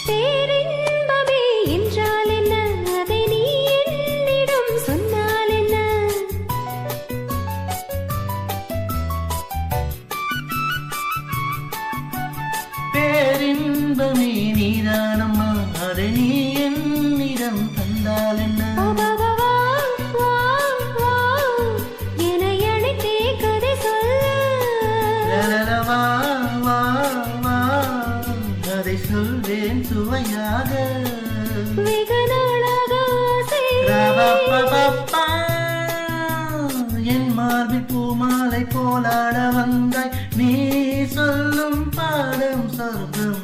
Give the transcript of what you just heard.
பேரின்பமே என்றால் என்ன, அதை நீ என்னிடம் சொன்னால் என்ன? பேரின்பமே நீதானம்மா, அதை நீ என்னிடம் தந்தால் என்ன? அதை சொல்வேன் சுவையாக. என் மார்பில் பூமாலை போலாட வந்தாய், நீ சொல்லும் பாடம் சொர்க்கம்.